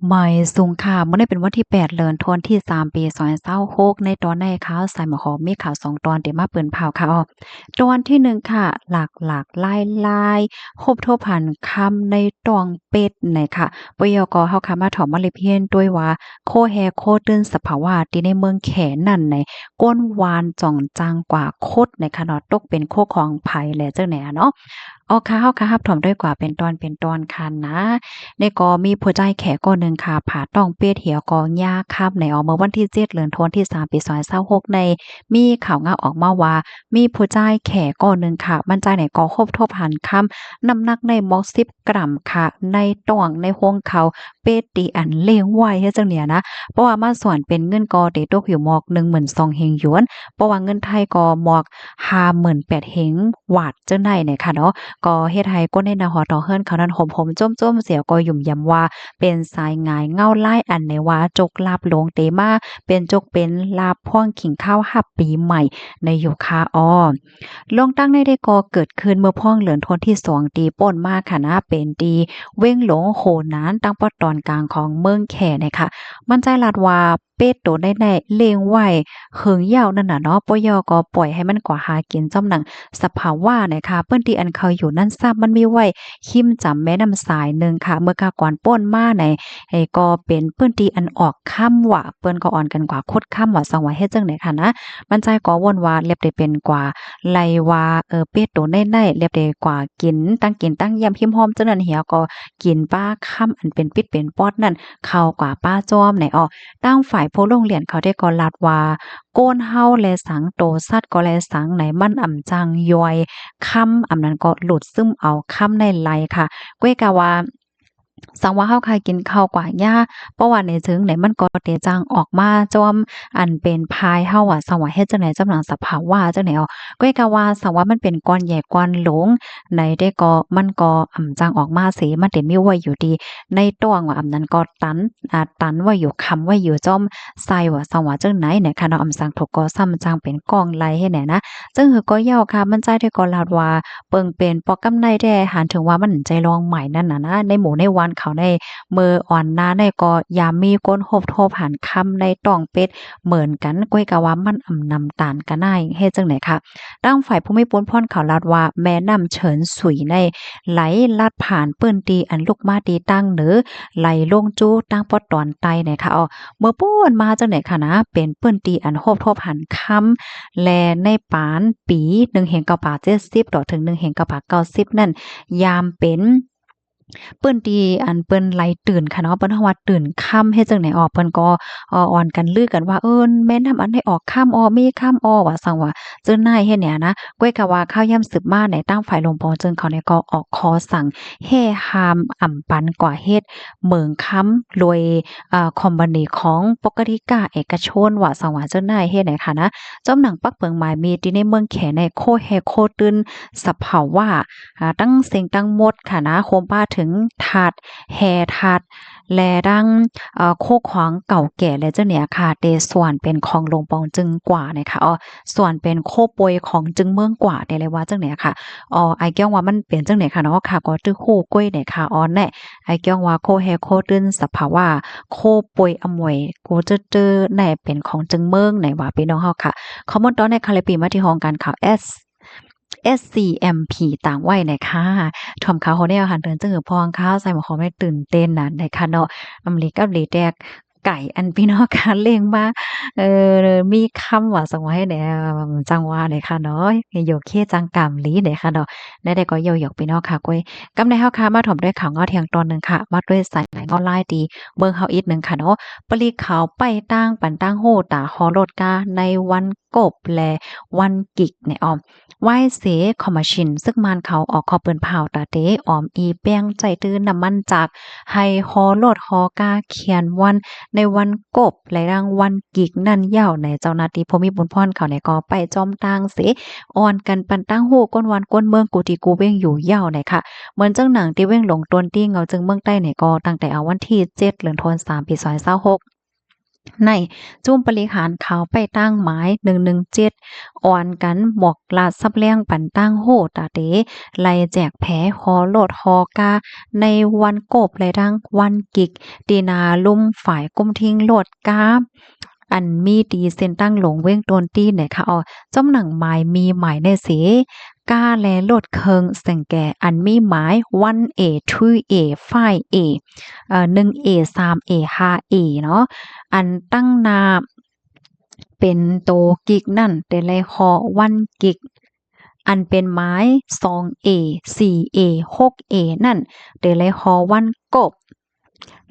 หมายสูงค่ะเมื่อได้เป็นวันที่8เดือนธันวาคมที่3ปี2026ในตอนในข่าวสายหมอหอมมีข่าว2ตอนเดี๋ยวมาเปิ้นข่าวค่ะอ้อตอนที่1ค่ะหลากๆลายๆครบถ้วนพันคำในตองเป็ดน่ะค่ะปยกเฮาค่ะมาถอมมาเลยเพียนด้วยว่าโคแฮโคตื้นสภาวะที่ในเมืองแขนั่นในก้นวานจ่องจางกว่าคดในค่ะเนาะตกเป็นโคของไผแลจังไหนอะเนาะอ๋อค่ะเฮาค่ะรับถอมด้วยกว่าเป็นตอนค่ะนะ ในก็มีผู้ใจายแขกคนหนึ่งค่ะผาต้องเปี้ยเหี่ยวกองยาครับในออกเมื่อวันที่7เดือนธันวาคมที่3ปี2026ในมีข่าวงาออกมาว่ามีผู้ใจายแขกคนหนึ่งค่ะบรรจัยในก็ครบทบหันคำน้ำหนักในม็อก10กรัมค่ะในต่วงในห้วงเขาเปตีอันเลี้ยงไว้เฮ็ดจังเนี่ยนะเพราะว่ามาส่วนเป็นเงินก็ได้ตกอยู่หมอก12,000เฮงหยวนเพราะว่าเงินไทยก็หมอก58,000เฮงวาดจังได๋เนี่ยค่ะเนาะ ก็เฮ็ดให้คนในนาหอต่อเฮือนเขานั้นหอมๆจ้มๆเสียวก็ยุ่มยำว่าเป็นสายหงายเงาลายอันในว่าจกลาบหลงเตมาเป็นจกเป็นลาบพ่วงขิงข้าวรับปีใหม่ในยุคคาอ้อลงตั้งได้ก่อเกิดขึ้นเมื่อพ่องเหลือนทนที่2ตีป่นมาค่ะนะเป็นตีเว้งหลงโหนานตั้งปอตอนกลางของเมืองแขน่ะค่ะมันใจลาดว่าเป็ดโตได้แน่เลงไว้เหิงยาวนั่นน่ะเนาะปยก็ปล่อยให้มันกว่าหากินจ้ำหนัง สภาวะนะคะเปิ้นที่อันเขาอยู่นั่นทราบมันมีไว้ขิมจำแม่น้ำสายหนึ่งค่ะเมื่อกาก่อนป้นมาในไอ้ก็เป็นเปิ้นที่อันออกค่ำว่าเปิ้นก็อ่อนกันกว่าคดค่ำว่าสังว่าเฮ็ดจังได๋ค่ะนะมันใจก็วนว่าเรียบได้เป็นกว่าไลว่าเป็ดโตได้ๆเรียบได้กว่ากินตั้งยำหิมหอมจังนั้นเหี่ยก็กินป้าค่ำอันเป็นปิดเป็นปอดนั่นเข้ากว่าป้าจ้อมไหนอ้อตั้งฝ่ายผู้โรงเรียนเขาได้ก็ลัดว่า โกนเฮาและสังโตสัตว์ก็แลสังไหนมันอ่ำจังย่อยค่ำอำนั้นก็หลุดซึมเอาค่ำในไหลค่ะก้วยกะว่าสังว่าเฮาคายกินข้าวกว่าหญ้าเพราะว่าในถึงไหนมันก็เตจังออกมาจอมอันเป็นพายเฮาอะสังว่าเฮ็ดจังได๋จำหลังสภาวะจังได๋อ้อก้วยกะว่าสังว่ามันเป็นก้อนใหญ่ก้อนหลงในได้ก็มันก็อ่ำจังออกมาเสมันได้มีไว้อยู่ดีในต้วงว่าอำนั้นก็ตันไว้อยู่ค้ำไว้อยู่จ้อม ใส่ว่าสังว่าจังไหนเนี่ยค่ะเนาะอำสังถกก็ซ้ำจังเป็นกองไหลให้แหน่นะจึงหือก็ยาวค่ะมันใจได้ก็ลาดว่าเปิงเป็นปอกำไนแท้หันถึงว่ามันใจลองใหม่นั่นน่ะนะในหมู่ในวันเขาในมืออ่อนนาในก็ยามมีก้นโฮบโทบหันคำในต้องเป็ดเหมือนกันก้อยกะว่ามันอำนำตาลกันได้เฮ็ดจังไหนค่ะตั้งฝ่ายภูมิพลพ่นเขาลาดว่าแม่น้ำเฉินสุยในไหลลัดผ่านเปิ้นตีอันลูกมาตีตั้งเหนือไหลลงจู้ตั้งปอตอนไตเนี่ยค่ะอ้อ เมื่อป้วนมาจังไหนคะนะเป็นเปิ้นตีอันโฮบทบหันคำแลในปานปี1เห็น9บาท70ต่อถึง1เห็น9บาท90นั่นยามเป็นเปิ้นที่อันเปิ้นไล่ตื่นค่ะเนาะเปิ้นเฮาว่าตื่นค่ำเฮ็ดจั่งใดออกเปิ้นก็อ่อนกันลือกันว่าแม่นำอันให้ออกค่ำอ้อมีค่ำอ้อว่าซังว่าเจิ้นนายเฮ็ดเนี่ยนะก้อยกะว่าข้าวยามสืบมาในตั้งฝ่ายลงปอจึงเขาเนี่ยก็ออกคอสั่งแห่หามอ่ำปันกว่าเฮ็ดเหมืองค้ำรวยคอมพานีของปกติกาเอกชนว่าซังว่าเจิ้นนายเฮ็ดไหนค่ะนะจอมหนังปักเปิงหมายมีที่ในเมืองแขในโคแฮโคตึนสะเผาว่าตั้งเซ็งตั้งหมดค่ะนะโคมป้าถึงถาดแห่ถาดแลดังโคขวางเก่าแก่และเจ้าเนี่ยค่ะเตส่วนเป็นของหลวงปองจึงกว่าเนี่ยค่ะส่วนเป็นโคโปยของจึงเมืองกว่าได้เลยว่าจังไหนค่ะไอ้แก้วว่ามันเป็นจังไหนค่ะเนาะค่ะก็ตื้อคู่ก้อยเนี่ยค่ะแน่ไอ้แก้วว่าโคแฮโคตึ้นสภาวะโคป่วยอมวยกูเจอในเป็นของจึงเมืองไหนว่าพี่น้องเฮาค่ะข้อมูลตอนในคาลิปีมาที่ห้องการข่าว SCMP ต่างวัยน่ะค่ะถ่อมข่าวเขาแนวหันเดินจึงหือพองข้าวใส่หมอขอไม่ตื่นเต้นน่ะได้ค่ะเนาะอำลีกับหลีแดกไก่อันพี่น้องค่ะเล็งมามีคำว่าสังว่าให้แหน่จังว่าได้ค่ะเนาะโยเคจังกำหลีได้ค่ะเนาะได้ก็เยาหยอกพี่น้องค่ะก้อยกำในเฮาค่ะมาถ่อมด้วยข่าวเงาเที่ยงตอนหนึ่งค่ะมาด้วยสายไหลเงาลายดีเบิ่งเฮาอีกหนึ่งค่ะเนาะปลีขาวไปตั้งปันตั้งโหตาฮอรถกาในวันกบและวันกิกเนี่ยอ้อม ไหว้เสขอมาชินซึ่งมานเขาออกขอเปิ้นเผาตาเตออมอีแป้งใจตื้นน้ำมันจากให้ฮอโลดฮอกาเขียนวันในวันกบและรางวันกิกนั่นยาวในเจ้าหน้าที่ภูมิบุญพรเขาในก็ไปจอมตางเสอ่อนกันปันตั้งโหก้นวันก้นเมืองกูที่กูเว้งอยู่ยาวในค่ะเหมือนจังหนังที่เว้งหลงตนที่เงาจึงเมืองใต้เนี่ยก็ตั้งแต่เอาวันที่7เดือนธันวาคมปี2026 ในจุ่มบริหารเขาไปตั้งหมาย117อ่อนกันบอกลาดซับแรงปันตั้งโหตาเตไล่แจกแผฮอโลดฮอกาในวันกบและดังวันกิกตีนาลุ่มฝ่ายกุ้มทิ้งโลดกาอันมีตีเส้นตั้งหลงเว้งโดนตีเนี่ยค่ะจ้อมหนังหมายมีหมายในเสกาแลโลดเคิงแสงแก่อันมีหมาย 1A 2A 5A1A 3A 5A เนาะอันตั้งนาเป็นโตกิกนั่นแต่ไรคอวันกิกอันเป็นไม้ 2A 4A 6A นั่นแต่ไรคอวันกบ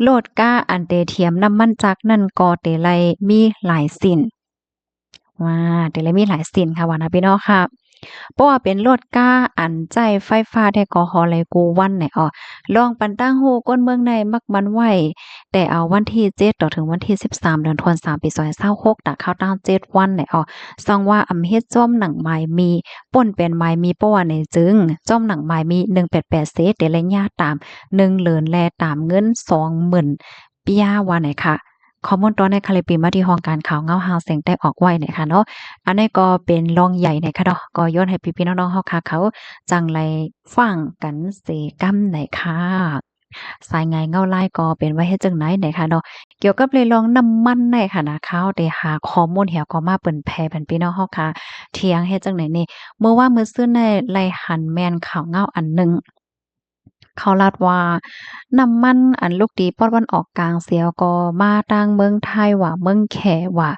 โลดก้าอันเตเทียมน้ำมันจักนั่นก็เตไรมีหลายสิ่นเตไรมีหลายสิ่นค่ะว่านะพี่น้องค่ะเพราะว่าเป็นรถก้าอันใจไฟฟ้าได้ก็ฮอไลกูวันไหนลองปันตั้งฮู้ก้นเมืองในมักมันไหวแต่เอาวันที่7ต่อถึงวันที่13เดือนธันวาคมปี2026ตะเข้าตั้ง7วันไหนซังว่าอำเฮ็ดจ้อมหนังไม้มีป่นเป็นไม้มีประวัติในจึงจ้อมหนังไม้มี188เซตแต่ระยะตาม1เหรินแลตามเงิน20,000ปิยาว่าไหนค่ะข้อมูลตอนในคาลิปีมาที่ห้องการข่าวเงาหาวเสียงแตกออกไว้เนี่ยค่ะเนาะอันนี้ก็เป็นรองใหญ่ในค่ะเนาะก็ย้อนให้พี่ๆน้องๆเฮาค่ะเขาจังไรฟังกันเสกำไหนค่ะสายไงเงาลายก็เป็นไว้เฮ็ดจังไหนไหนค่ะเนาะเกี่ยวกับเรื่องน้ำมันในค่ะนะเขาได้หาข้อมูลเหี่ยวก็มาเปิ้นแพร่เพิ่นพี่น้องเฮาค่ะเที่ยงเฮ็ดจังไหนนี่มื้อซื่อในไลหันแม่นข่าวเงาอันหนึ่ง เขาลาดว่าน้ำมันอันลูกดีปอดวันออกกลางเสียวก็มาตั้งเมืองไทยว่าเมืองแขว่า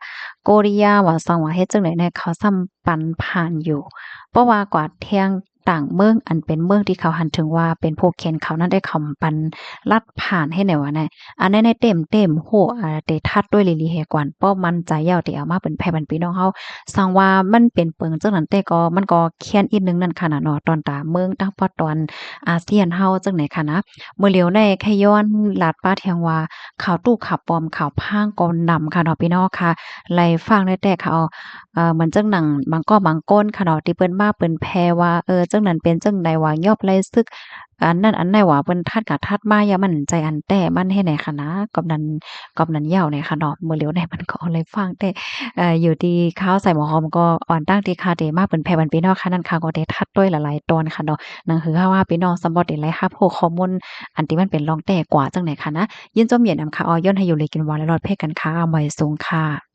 โกริยาว่าซังว่าเฮ็ดจังได๋เนี่ยเขาซ้ำปันผ่านอยู่เพราะว่ากว่าเที่ยงต่างเมืองอันเป็นเมืองที่เขาหันถึงว่าเป็นผู้เขียนเขานั้นได้คำปันลัดผ่านให้แนวว่าแน่อันนั้นในเต็มโหได้ทัดด้วยลิลิเฮกวนป้อมันใจยาวที่เอามาเป็นแผ่นพี่น้องเฮาสังว่ามันเป็นเปิงจังนั้นแต่ก็มันก็เคียนอีกนึงนั่นค่ะน่ะเนาะตอนตาเมืองตั้งพอตอนอาเซียนเฮาจังไหนค่ะนะเมื่อเหลียวในแค่ย้อนลาดป้าเทียงว่าข่าวตู้ข่าวปลอมข่าวพางก็นำค่ะเนาะพี่น้องค่ะไล่ฟังได้แต่ค่ะเหมือนจังหนังบางก้นค่ะเนาะที่เปิ้นมาเปิ้นแพร่ว่าจังนั้นเป็นจังใดว่ายอบไล่ซึกอันนั้นอันไหนว่าเปิ้นทัดกะทัดมาอย่ามันใจอันแต่มันให้ไหนค่ะนะกอบนั้นยาวเนี่ยค่ะเนาะมื้อเหลียวในมันก็เลยฟังแต่อยู่ที่ข้าวใส่หมอหอมก็อ่อนตั้งที่คาเดมาเปิ้นแพร่บันพี่น้องค่ะนั่นค่ะก็ได้ทัดด้วยหลายๆตอนค่ะเนาะนั่นคือว่าพี่น้องสำบ่ได้ไล่รับรู้ข้อมูลอันที่มันเป็นรองแต่กว่าจังไหนค่ะนะยินจมเย็นนำค่ะย้อนให้อยู่เลยกินหวานและรอดเพศกันค่ะไว้สูงค่ะ